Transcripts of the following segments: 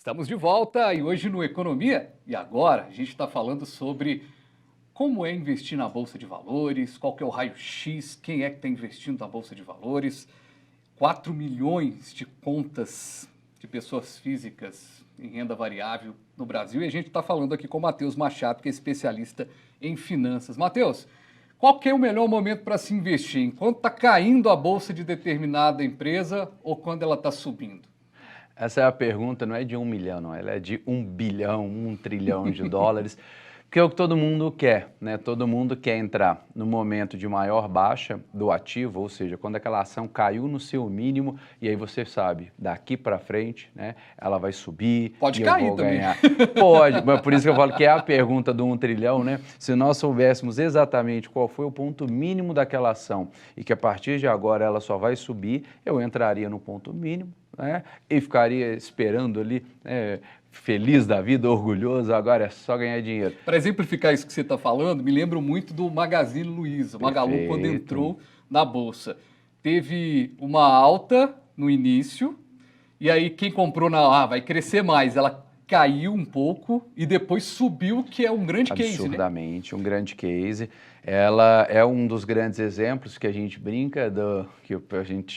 Estamos de volta e hoje no Economia e Agora a gente está falando sobre como é investir na Bolsa de Valores, qual que é o raio-x, quem é que está investindo na Bolsa de Valores. 4 milhões de contas de pessoas físicas em renda variável no Brasil e a gente está falando aqui com o Matheus Machado, que é especialista em finanças. Matheus, qual que é o melhor momento para se investir? Enquanto está caindo a bolsa de determinada empresa ou quando ela está subindo? Essa é a pergunta, não é de 1 milhão, não, ela é de 1 bilhão, 1 trilhão de dólares, que é o que todo mundo quer, né? Todo mundo quer entrar no momento de maior baixa do ativo, ou seja, quando aquela ação caiu no seu mínimo e aí você sabe, daqui para frente, né, ela vai subir Pode e eu cair vou também. ganhar. Pode, mas por isso que eu falo que é a pergunta do 1 trilhão, né? Se nós soubéssemos exatamente qual foi o ponto mínimo daquela ação e que a partir de agora ela só vai subir, eu entraria no ponto mínimo, né? E ficaria esperando ali, feliz da vida, orgulhoso, agora é só ganhar dinheiro. Para exemplificar isso que você está falando, me lembro muito do Magazine Luiza. O Magalu, quando Perfeito. entrou na Bolsa, teve uma alta no início, e aí quem comprou vai crescer mais. Ela caiu um pouco e depois subiu, que é um grande case, né? Absurdamente, um grande case. Ela é um dos grandes exemplos que a gente brinca,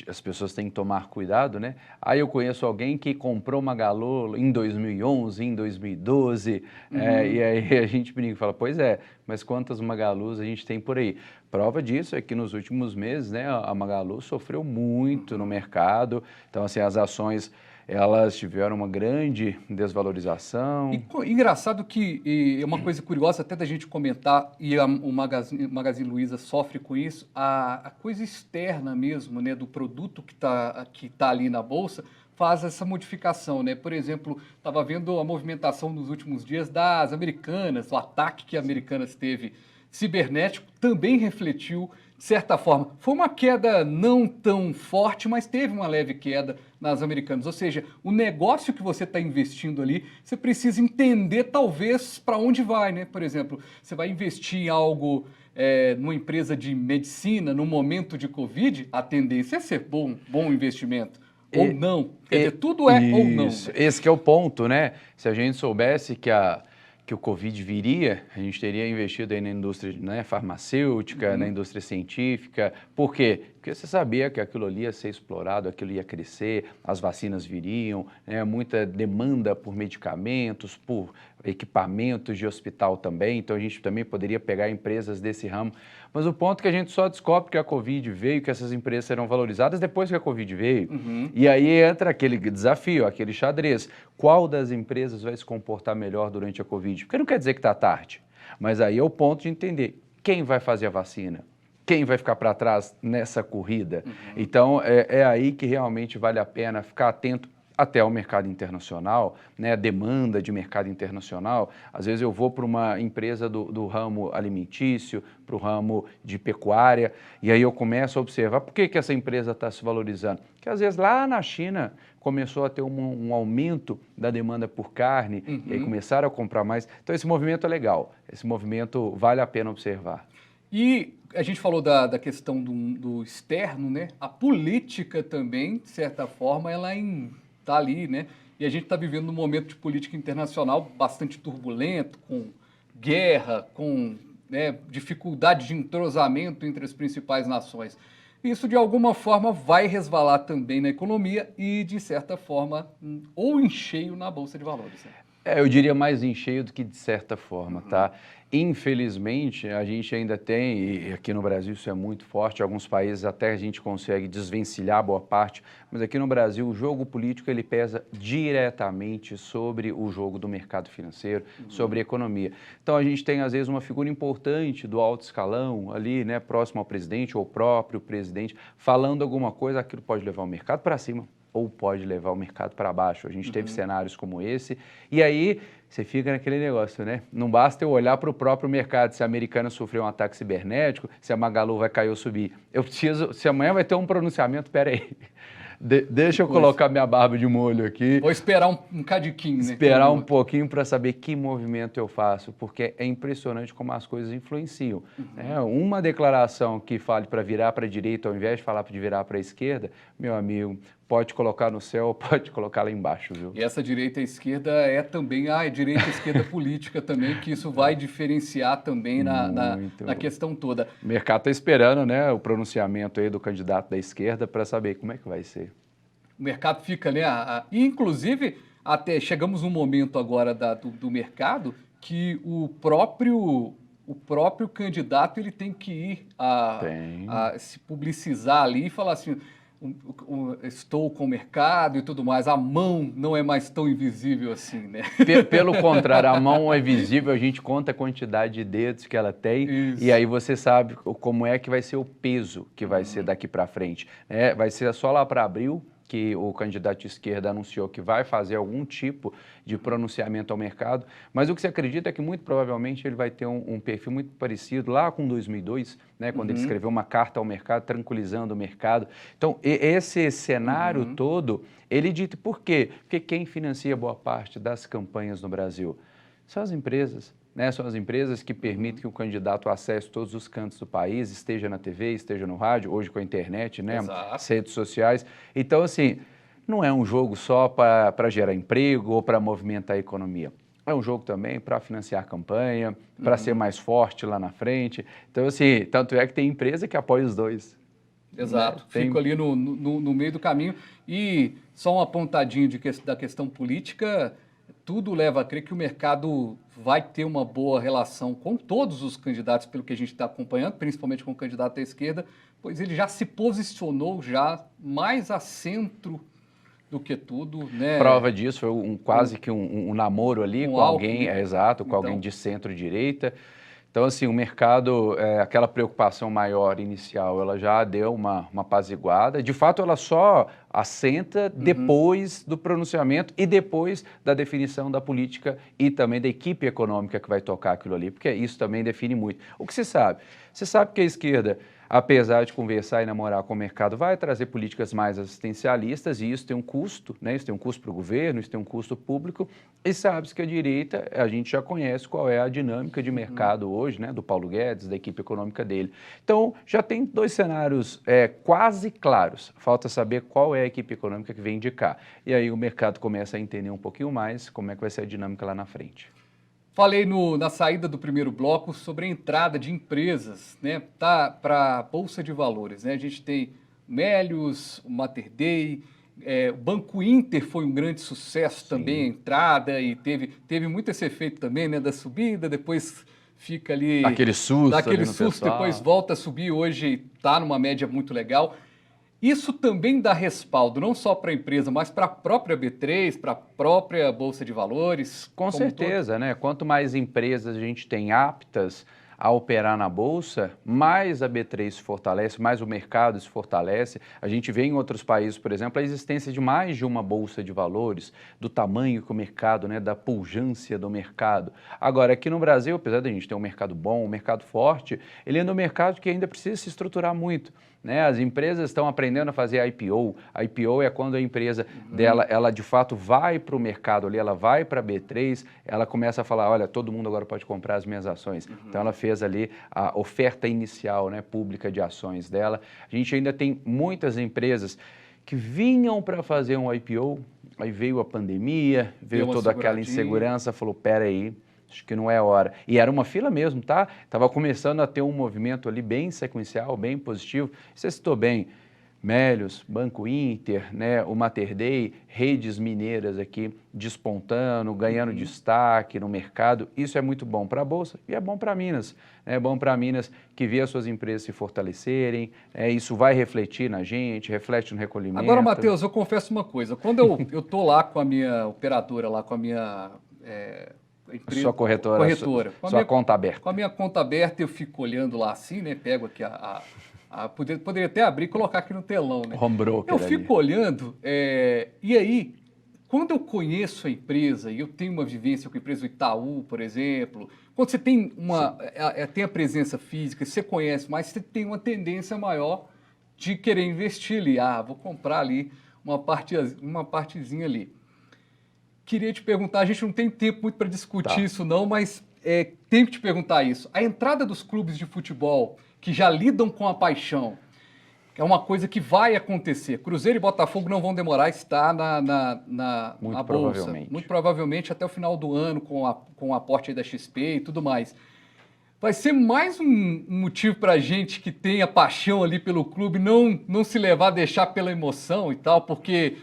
as pessoas têm que tomar cuidado, né? Aí eu conheço alguém que comprou Magalu em 2011, em 2012, e aí a gente brinca e fala, pois é, mas quantas Magalus a gente tem por aí? Prova disso é que nos últimos meses, né, a Magalu sofreu muito no mercado, então assim, as ações elas tiveram uma grande desvalorização. E engraçado que é uma coisa curiosa até da gente comentar, e o Magazine Luiza sofre com isso, a coisa externa mesmo, né, do produto que tá ali na Bolsa, faz essa modificação, né? Por exemplo, estava vendo a movimentação nos últimos dias das Americanas, o ataque que a Americanas teve cibernético também refletiu, de certa forma. Foi uma queda não tão forte, mas teve uma leve queda nas Americanas. Ou seja, o negócio que você está investindo ali, você precisa entender talvez para onde vai, né? Por exemplo, você vai investir em algo, numa empresa de medicina, no momento de Covid, a tendência é ser bom investimento. Ou não. Quer dizer, tudo é ou não. Isso, esse que é o ponto, né? Se a gente soubesse que o Covid viria, a gente teria investido aí na indústria, né, farmacêutica, na indústria científica. Por quê? Porque você sabia que aquilo ali ia ser explorado, aquilo ia crescer, as vacinas viriam, né, muita demanda por medicamentos, por equipamentos de hospital também, então a gente também poderia pegar empresas desse ramo. Mas o ponto é que a gente só descobre que a Covid veio, que essas empresas serão valorizadas depois que a Covid veio. E aí entra aquele desafio, aquele xadrez. Qual das empresas vai se comportar melhor durante a Covid? Porque não quer dizer que está tarde, mas aí é o ponto de entender quem vai fazer a vacina. Quem vai ficar para trás nessa corrida? Então, é aí que realmente vale a pena ficar atento até ao mercado internacional, né, a demanda de mercado internacional. Às vezes eu vou para uma empresa do ramo alimentício, para o ramo de pecuária, e aí eu começo a observar por que essa empresa está se valorizando. Porque às vezes lá na China começou a ter um aumento da demanda por carne, e aí começaram a comprar mais. Então esse movimento é legal, esse movimento vale a pena observar. E a gente falou da questão do externo, né? A política também, de certa forma, ela está ali, né? E a gente está vivendo um momento de política internacional bastante turbulento, com guerra, com, né, dificuldade de entrosamento entre as principais nações. Isso, de alguma forma, vai resvalar também na economia e, de certa forma, ou em cheio na Bolsa de Valores, né? Eu diria mais em cheio do que de certa forma, tá? Infelizmente, a gente ainda tem, e aqui no Brasil isso é muito forte, alguns países até a gente consegue desvencilhar boa parte, mas aqui no Brasil o jogo político ele pesa diretamente sobre o jogo do mercado financeiro, sobre a economia. Então a gente tem às vezes uma figura importante do alto escalão ali, né, próximo ao presidente ou o próprio presidente, falando alguma coisa, aquilo pode levar o mercado para cima ou pode levar o mercado para baixo. A gente teve cenários como esse, e aí você fica naquele negócio, né? Não basta eu olhar para o próprio mercado, se a Americana sofreu um ataque cibernético, se a Magalu vai cair ou subir. Eu preciso, se amanhã vai ter um pronunciamento, peraí, deixa eu colocar minha barba de molho aqui. Vou esperar um cadiquinho, né? Esperar um pouquinho para saber que movimento eu faço, porque é impressionante como as coisas influenciam. Uma declaração que fale para virar para a direita ao invés de falar para virar para a esquerda, meu amigo, pode colocar no céu ou pode colocar lá embaixo, viu? E essa direita e esquerda é também a direita e esquerda política também, que isso vai diferenciar também na questão toda. O mercado está esperando, né, o pronunciamento aí do candidato da esquerda para saber como é que vai ser. O mercado fica, né? Inclusive, até chegamos num momento agora do mercado que o próprio candidato ele tem que ir a se publicizar ali e falar assim, estou com o mercado e tudo mais. A mão não é mais tão invisível assim, né? Pelo contrário, a mão é visível, a gente conta a quantidade de dedos que ela tem. Isso. E aí você sabe como é que vai ser o peso que vai ser daqui para frente. Vai ser só lá para abril que o candidato de esquerda anunciou que vai fazer algum tipo de pronunciamento ao mercado, mas o que se acredita é que muito provavelmente ele vai ter um perfil muito parecido lá com 2002, né, quando ele escreveu uma carta ao mercado, tranquilizando o mercado. Então, esse cenário todo, ele dita por quê? Porque quem financia boa parte das campanhas no Brasil são as empresas. Né, são as empresas que permitem que o candidato acesse todos os cantos do país, esteja na TV, esteja no rádio, hoje com a internet, né, as redes sociais. Então, assim, não é um jogo só para gerar emprego ou para movimentar a economia. É um jogo também para financiar campanha, para ser mais forte lá na frente. Então, assim, tanto é que tem empresa que apoia os dois. Exato, né? Fico ali no meio do caminho. E só uma pontadinha da questão política, tudo leva a crer que o mercado vai ter uma boa relação com todos os candidatos, pelo que a gente está acompanhando, principalmente com o candidato da esquerda, pois ele já se posicionou já mais a centro do que tudo, né? Prova disso foi quase que um namoro ali com alguém, com alguém de centro-direita. Então, assim, o mercado, aquela preocupação maior inicial, ela já deu uma apaziguada. De fato, ela só assenta depois do pronunciamento e depois da definição da política e também da equipe econômica que vai tocar aquilo ali, porque isso também define muito. O que se sabe? Você sabe que a esquerda, apesar de conversar e namorar com o mercado, vai trazer políticas mais assistencialistas e isso tem um custo, né? Isso tem um custo para o governo, isso tem um custo público. E sabe-se que a direita, a gente já conhece qual é a dinâmica de mercado hoje, né? Do Paulo Guedes, da equipe econômica dele. Então, já tem dois cenários quase claros. Falta saber qual é a equipe econômica que vem indicar. E aí o mercado começa a entender um pouquinho mais como é que vai ser a dinâmica lá na frente. Falei na saída do primeiro bloco sobre a entrada de empresas, né, para a Bolsa de Valores. Né? A gente tem Melius, o Mater Dei, o Banco Inter foi um grande sucesso também, a entrada, e teve muito esse efeito também, né, da subida, depois fica ali... Aquele susto, daquele susto, depois volta a subir, hoje está numa média muito legal. Isso também dá respaldo, não só para a empresa, mas para a própria B3, para a própria Bolsa de Valores? Com certeza, né? Quanto mais empresas a gente tem aptas a operar na Bolsa, mais a B3 se fortalece, mais o mercado se fortalece. A gente vê em outros países, por exemplo, a existência de mais de uma Bolsa de Valores, do tamanho que o mercado, né, da pujança do mercado. Agora, aqui no Brasil, apesar de a gente ter um mercado bom, um mercado forte, ele é um mercado que ainda precisa se estruturar muito. Né? As empresas estão aprendendo a fazer IPO. A IPO é quando a empresa dela, ela de fato vai para o mercado ali, ela vai para a B3, ela começa a falar, olha, todo mundo agora pode comprar as minhas ações. Então ela fez ali a oferta inicial, né, pública de ações dela. A gente ainda tem muitas empresas que vinham para fazer um IPO, aí veio a pandemia, veio toda aquela insegurança, falou, peraí, acho que não é hora. E era uma fila mesmo, tá? Estava começando a ter um movimento ali bem sequencial, bem positivo. Você citou bem, Melius, Banco Inter, né, o Mater Dei, redes mineiras aqui despontando, ganhando destaque no mercado. Isso é muito bom para a Bolsa e é bom para Minas. É bom para Minas que vê as suas empresas se fortalecerem, isso vai refletir na gente, reflete no recolhimento. Agora, Matheus, eu confesso uma coisa. Quando eu estou lá com a minha operadora, lá com a minha... empresa, sua corretora. Sua conta aberta. Com a minha conta aberta, eu fico olhando lá assim, né? Pego aqui poderia até abrir e colocar aqui no telão, né? Home broker eu fico olhando, e aí, quando eu conheço a empresa, e eu tenho uma vivência com a empresa do Itaú, por exemplo, quando você tem tem a presença física, você conhece mais, você tem uma tendência maior de querer investir ali. Vou comprar ali uma partezinha ali. Queria te perguntar, a gente não tem tempo muito para discutir isso não, mas tenho que te perguntar isso. A entrada dos clubes de futebol que já lidam com a paixão, É uma coisa que vai acontecer. Cruzeiro e Botafogo não vão demorar a estar na Muito Bolsa. provavelmente. Muito provavelmente até o final do ano, com o aporte aí da XP e tudo mais. Vai ser mais um motivo para a gente que tem a paixão ali pelo clube não se levar a deixar pela emoção e tal, porque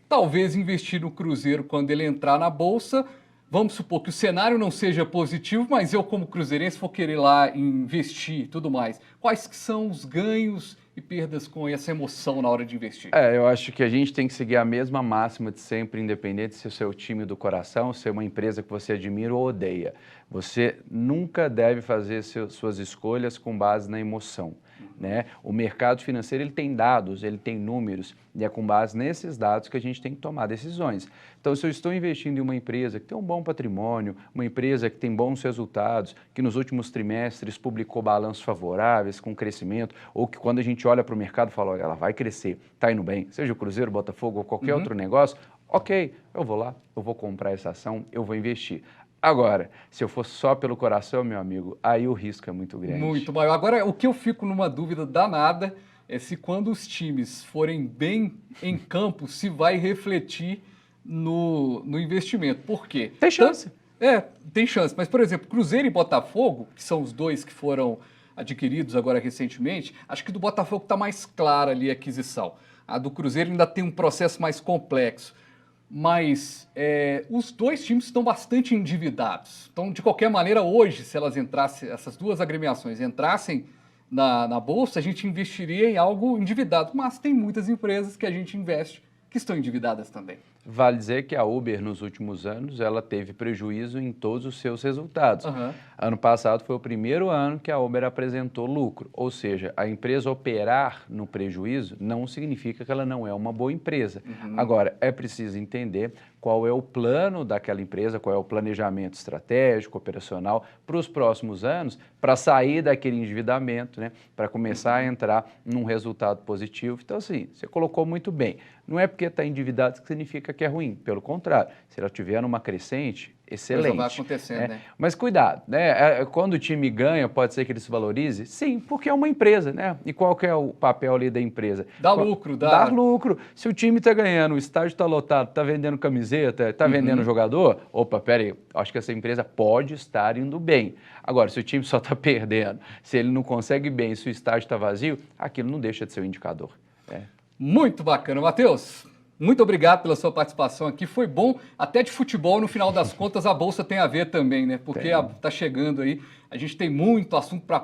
talvez investir no Cruzeiro quando ele entrar na Bolsa, vamos supor que o cenário não seja positivo, mas eu como cruzeirense vou querer lá investir e tudo mais. Quais que são os ganhos e perdas com essa emoção na hora de investir? Eu acho que a gente tem que seguir a mesma máxima de sempre, independente se é o seu time do coração, se é uma empresa que você admira ou odeia. Você nunca deve fazer suas escolhas com base na emoção, né? O mercado financeiro ele tem dados, ele tem números, e é com base nesses dados que a gente tem que tomar decisões. Então, se eu estou investindo em uma empresa que tem um bom patrimônio, uma empresa que tem bons resultados, que nos últimos trimestres publicou balanços favoráveis, com crescimento, ou que quando a gente olha para o mercado fala, olha, ela vai crescer, está indo bem, seja o Cruzeiro, Botafogo ou qualquer outro negócio, ok, eu vou lá, eu vou comprar essa ação, eu vou investir. Agora, se eu for só pelo coração, meu amigo, aí o risco é muito grande. Muito maior. Agora, o que eu fico numa dúvida danada é se quando os times forem bem em campo, se vai refletir no investimento. Por quê? Tem chance. Tem chance. Mas, por exemplo, Cruzeiro e Botafogo, que são os dois que foram adquiridos agora recentemente, acho que do Botafogo está mais clara ali a aquisição. A do Cruzeiro ainda tem um processo mais complexo. Mas os dois times estão bastante endividados. Então, de qualquer maneira, hoje, se elas entrassem, essas duas agremiações entrassem na Bolsa, a gente investiria em algo endividado. Mas tem muitas empresas que a gente investe que estão endividadas também. Vale dizer que a Uber, nos últimos anos, ela teve prejuízo em todos os seus resultados. Ano passado foi o primeiro ano que a Uber apresentou lucro, ou seja, a empresa operar no prejuízo não significa que ela não é uma boa empresa. Agora, é preciso entender qual é o plano daquela empresa, qual é o planejamento estratégico, operacional para os próximos anos, para sair daquele endividamento, né, para começar a entrar num resultado positivo. Então, assim, você colocou muito bem. Não é porque está endividado que significa que é ruim. Pelo contrário, se ela estiver numa crescente, excelente. Vai acontecendo, né? Mas cuidado, né? Quando o time ganha, pode ser que ele se valorize? Sim, porque é uma empresa, né? E qual que é o papel ali da empresa? Dá lucro. Dá lucro. Se o time está ganhando, o estádio está lotado, está vendendo camiseta, está vendendo jogador, opa, peraí, acho que essa empresa pode estar indo bem. Agora, se o time só está perdendo, se ele não consegue bem, se o estádio está vazio, aquilo não deixa de ser um indicador. Muito bacana, Matheus. Muito obrigado pela sua participação aqui. Foi bom, até de futebol, no final das contas, a Bolsa tem a ver também, né? Porque está chegando aí, a gente tem muito assunto para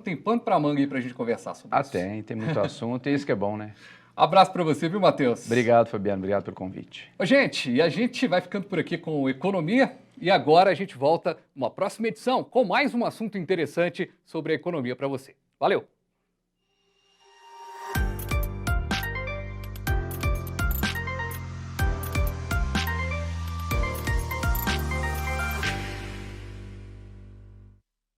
tem pano para manga aí para a gente conversar sobre isso. Tem muito assunto e isso que é bom, né? Abraço para você, viu, Matheus? Obrigado, Fabiano. Obrigado pelo convite. Gente, e a gente vai ficando por aqui com economia e agora a gente volta numa próxima edição com mais um assunto interessante sobre a economia para você. Valeu!